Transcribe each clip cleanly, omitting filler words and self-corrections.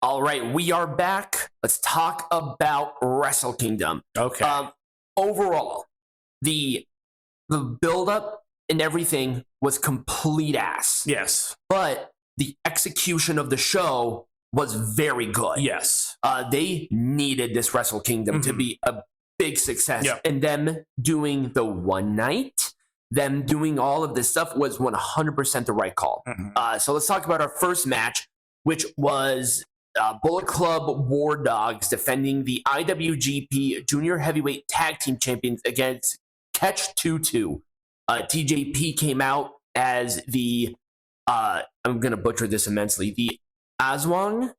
All right, we are back. Let's talk about Wrestle Kingdom. Okay. Overall, the build-up and everything was complete ass. Yes. But the execution of the show was very good. Yes. They needed this Wrestle Kingdom to be a big success. Yep. And them doing the one night, them doing all of this stuff was 100% the right call. So let's talk about our first match, which was Bullet Club War Dogs defending the IWGP Junior Heavyweight Tag Team Champions against Catch 2-2. TJP came out as the, I'm going to butcher this immensely, the Aswang.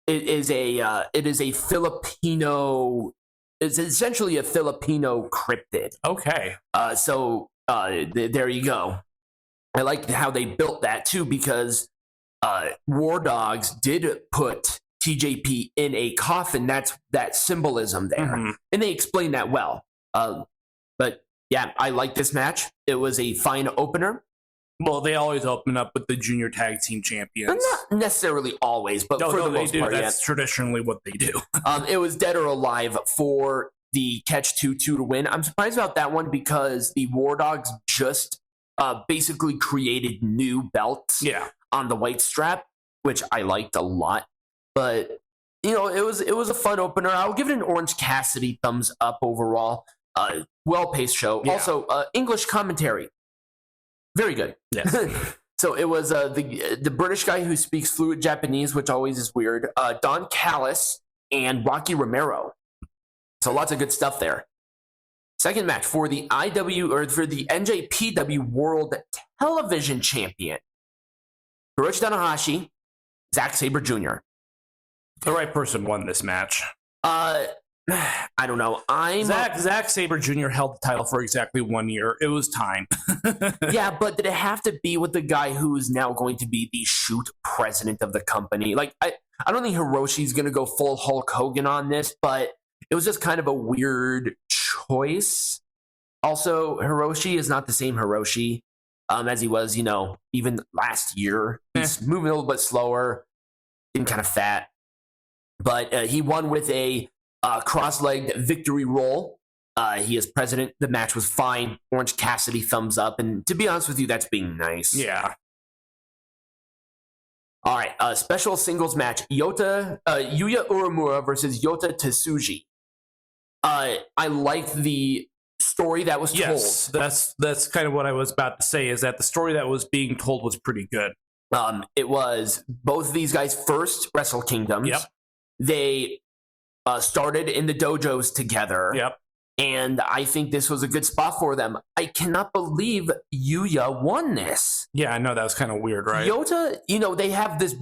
It is a Filipino, it's essentially a Filipino cryptid. Okay. There you go. I like how they built that too, because War Dogs did put TJP in a coffin. That's that symbolism there. And they explained that well. But yeah, I like this match. It was a fine opener. Well, they always open up with the junior tag team champions. Not necessarily always, but for the most part, that's traditionally what they do. It was dead or alive for the Catch 2-2 to win. I'm surprised about that one because the War Dogs just basically created new belts on the white strap, which I liked a lot. But you know, it was a fun opener. I'll give it an Orange Cassidy thumbs up overall. Well-paced show. Yeah. Also, English commentary. Very good. Yes. So it was the British guy who speaks fluent Japanese, which always is weird. Don Callis and Rocky Romero. So lots of good stuff there. Second match for the NJPW World Television Champion. Hiroshi Tanahashi, Zack Sabre Jr. The right person won this match. I don't know. Zack Sabre Jr. held the title for exactly 1 year. It was time. Yeah, but did it have to be with the guy who is now going to be the shoot president of the company? Like, I don't think Hiroshi's going to go full Hulk Hogan on this, but it was just kind of a weird choice. Also, Hiroshi is not the same Hiroshi as he was, even last year. He's moving a little bit slower, getting kind of fat. But he won with a cross-legged victory roll. He is president. The match was fine. Orange Cassidy thumbs up. And to be honest with you, that's being nice. Yeah. All right. Special singles match. Yuya Uemrua versus Yota Tsuji. I liked the story that was told. Yes, that's kind of what I was about to say, is that the story that was being told was pretty good. It was both of these guys' first Wrestle Kingdoms. Yep. They started in the dojos together. Yep. And I think this was a good spot for them. I cannot believe Yuya won this. Yeah, I know, that was kind of weird, right? Yota, they have this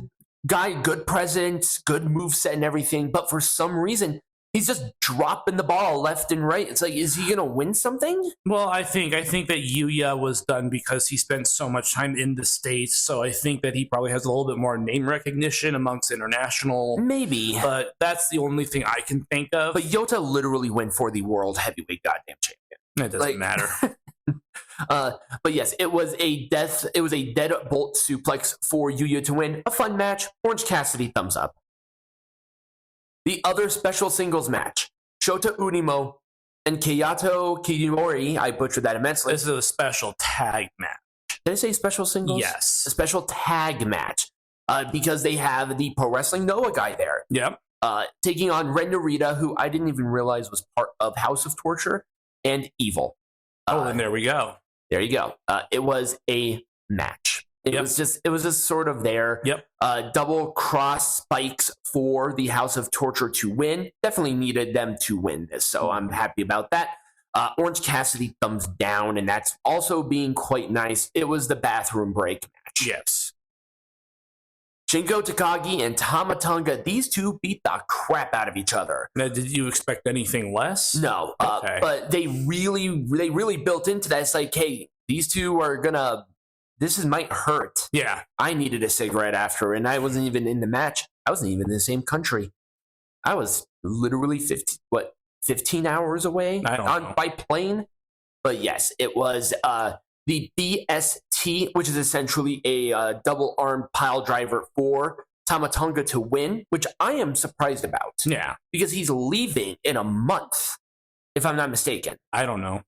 guy, good presence, good moveset and everything, but for some reason, he's just dropping the ball left and right. It's like, is he going to win something? Well, I think that Yuya was done because he spent so much time in the States. So I think that he probably has a little bit more name recognition amongst international. Maybe. But that's the only thing I can think of. But Yota literally went for the world heavyweight goddamn champion. It doesn't matter. But yes, it was a deadbolt suplex for Yuya to win. A fun match. Orange Cassidy thumbs up. The other special singles match, Shota Umino and Kaito Kiyomiya. I butchered that immensely. This is a special tag match. Did I say special singles? Yes. A special tag match. Because they have the Pro Wrestling Noah guy there. Yep. Taking on Ren Narita, who I didn't even realize was part of House of Torture, and Evil. Then there we go. There you go. It was a match. It was just sort of there. Yep. Double cross spikes for the House of Torture to win. Definitely needed them to win this, so I'm happy about that. Orange Cassidy thumbs down, and that's also being quite nice. It was the bathroom break match. Yes. Shingo Takagi and Tama Tonga, these two beat the crap out of each other. Now, did you expect anything less? No. Okay. But they really built into that. It's like, hey, these two are gonna. This might hurt. Yeah. I needed a cigarette after, and I wasn't even in the match. I wasn't even in the same country. I was literally 15 hours away by plane? But yes, it was the BST, which is essentially a double arm pile driver for Tama Tonga to win, which I am surprised about. Yeah. Because he's leaving in a month, if I'm not mistaken. I don't know.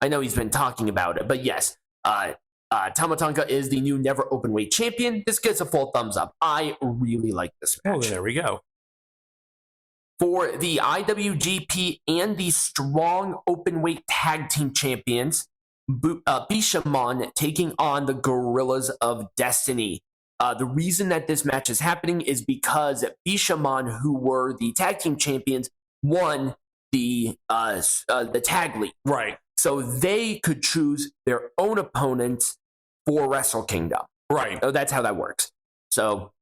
I know he's been talking about it, but yes, Tama Tonga is the new Never Openweight champion. This gets a full thumbs up. I really like this match. Oh, there we go. For the IWGP and the Strong Openweight Tag Team Champions, Bishamon taking on the Guerrillas of Destiny. The reason that this match is happening is because Bishamon, who were the tag team champions, won the tag league. Right. So they could choose their own opponents for Wrestle Kingdom. Right. So that's how that works. So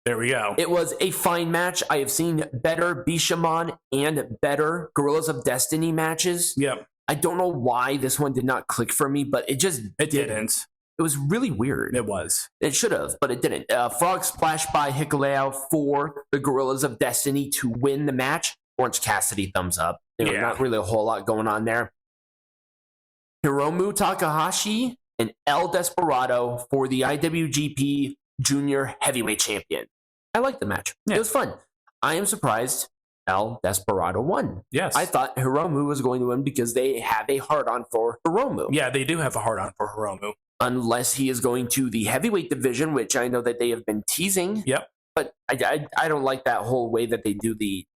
there we go. it was a fine match. I have seen better Bishamon and better Guerrillas of Destiny matches. Yep. I don't know why this one did not click for me, but it just didn't. It was really weird. It was. It should have, but it didn't. Frog Splash by Hikuleo for the Guerrillas of Destiny to win the match. Orange Cassidy thumbs up. Not really a whole lot going on there. Hiromu Takahashi and El Desperado for the IWGP Junior Heavyweight Champion. I liked the match. Yeah. It was fun. I am surprised El Desperado won. Yes. I thought Hiromu was going to win because they have a hard-on for Hiromu. Yeah, they do have a hard-on for Hiromu. Unless he is going to the heavyweight division, which I know that they have been teasing. Yep. But I don't like that whole way that they do the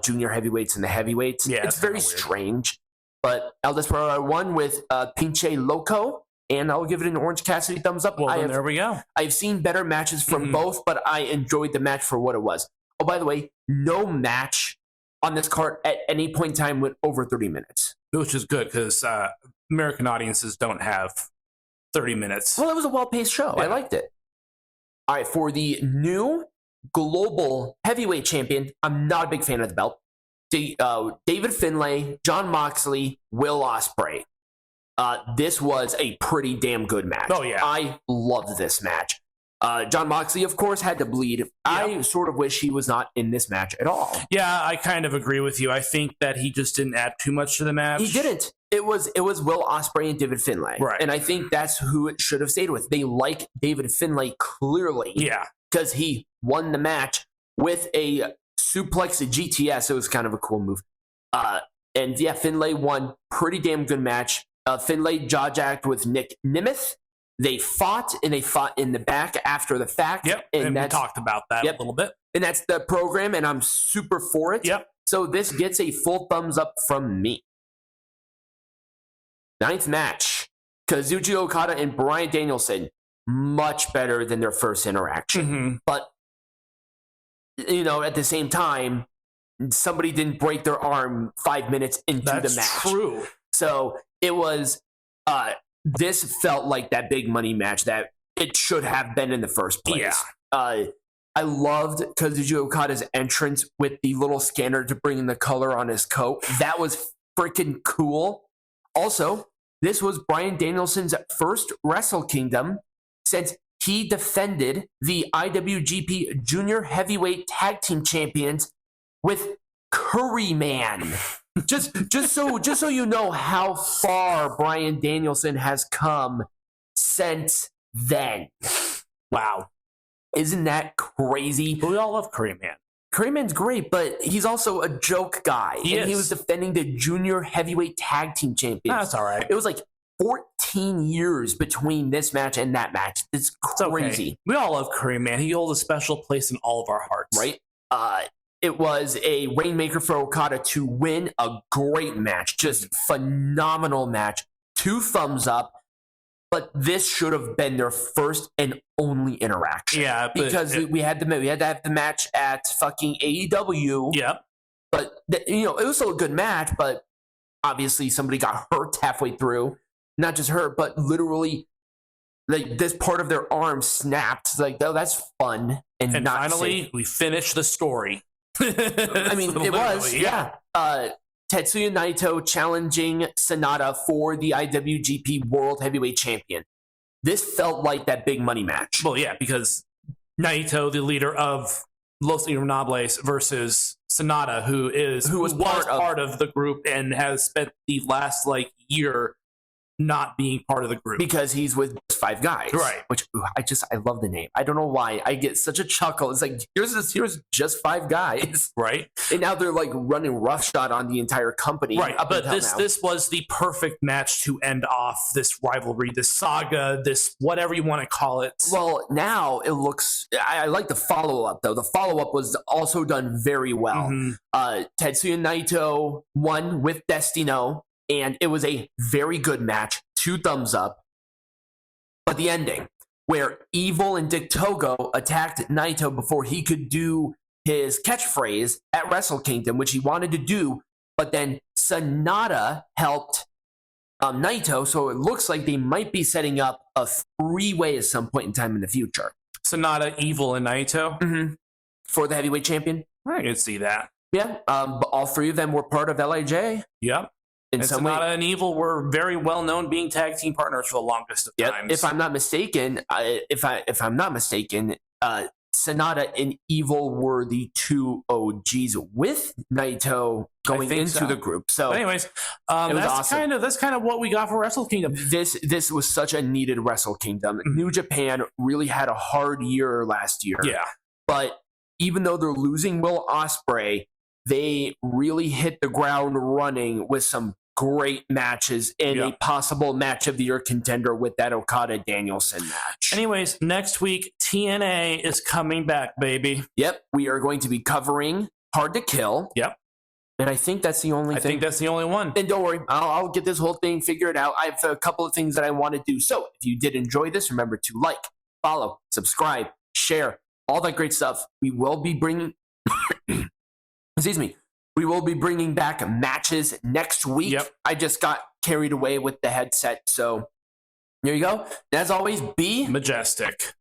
junior heavyweights and the heavyweights. Yeah, it's very strange. But El Desperado won with Pinche Loco, and I'll give it an Orange Cassidy thumbs up. Well, there we go. I've seen better matches from both, but I enjoyed the match for what it was. Oh, by the way, no match on this card at any point in time went over 30 minutes. Which is good because American audiences don't have 30 minutes. Well, it was a well-paced show. Yeah. I liked it. All right, for the new global heavyweight champion, I'm not a big fan of the belt. David Finlay, Jon Moxley, Will Ospreay. This was a pretty damn good match. Oh, yeah. I loved this match. Jon Moxley, of course, had to bleed. Yep. I sort of wish he was not in this match at all. Yeah, I kind of agree with you. I think that he just didn't add too much to the match. He didn't. It was Will Ospreay and David Finlay. Right. And I think that's who it should have stayed with. They like David Finlay clearly. Yeah. Because he won the match with a suplex at GTS. It was kind of a cool move. And yeah, Finlay won. Pretty damn good match. Finlay jaw-jacked with Nic Nemeth. They fought in the back after the fact. Yep, and we talked about that a little bit. And that's the program, and I'm super for it. Yep. So this gets a full thumbs up from me. 9th match, Kazuchi Okada and Bryan Danielson. Much better than their first interaction. But, at the same time, somebody didn't break their arm 5 minutes into the match. That's true. So it was... this felt like that big money match that it should have been in the first place. Yeah. I loved Kazuchi Okada's entrance with the little scanner to bring in the color on his coat. That was freaking cool. Also, this was Bryan Danielson's first Wrestle Kingdom since he defended the IWGP Junior Heavyweight Tag Team Champions with Curry Man. Just so you know how far Bryan Danielson has come since then. Wow. Isn't that crazy? But we all love Curry Man. Curry Man's great, but he's also a joke guy. He was defending the Junior Heavyweight Tag Team Champions. That's all right. It was like 14 years between this match and that match. It's crazy. Okay. We all love Curry Man. He holds a special place in all of our hearts. Right? It was a rainmaker for Okada to win. A great match. Just phenomenal match. 2 thumbs up. But this should have been their first and only interaction. Yeah. Because we had to have the match at fucking AEW. Yep. But, it was still a good match, but obviously somebody got hurt halfway through. Not just hurt, but literally like this part of their arm snapped. It's like, oh, that's fun. And not finally, safe. we finished the story. I mean, it was, yeah. Tetsuya Naito challenging Sonata for the IWGP World Heavyweight Champion. This felt like that big money match. Well, yeah, because Naito, the leader of Los Ingobernables, versus Sonata, who was part of the group and has spent the last year not being part of the group. Because he's with five guys. Right. Which I love the name. I don't know why. I get such a chuckle. It's like, here's just five guys. Right. And now they're like running roughshod on the entire company. Right. But this was the perfect match to end off this rivalry, this saga, this whatever you want to call it. Well, now it looks, I like the follow-up though. The follow-up was also done very well. Tetsuya Naito won with Destino, and it was a very good match. 2 thumbs up. But the ending, where Evil and Dick Togo attacked Naito before he could do his catchphrase at Wrestle Kingdom, which he wanted to do, but then Sonata helped Naito, so it looks like they might be setting up a 3-way at some point in time in the future. Sonata, Evil, and Naito? For the heavyweight champion. I can see that. Yeah, but all 3 of them were part of LIJ. Yep. In and some Sonata way. and Evil were very well known being tag team partners for the longest of times. If I'm not mistaken, Sonata and Evil were the 2 OGs with Naito going into the group. So, but anyways, that's kind of what we got for Wrestle Kingdom. This was such a needed Wrestle Kingdom. New Japan really had a hard year last year. Yeah, but even though they're losing Will Ospreay, they really hit the ground running with some great matches and a possible match of the year contender with that Okada-Danielson match. Anyways, next week, TNA is coming back, baby. Yep, we are going to be covering Hard to Kill. Yep. And I think that's the only thing. I think that's the only one. And don't worry, I'll get this whole thing figured out. I have a couple of things that I want to do. So if you did enjoy this, remember to like, follow, subscribe, share, all that great stuff. We will be bringing... Excuse me. We will be bringing back matches next week. Yep. I just got carried away with the headset. So there you go. And as always, be majestic.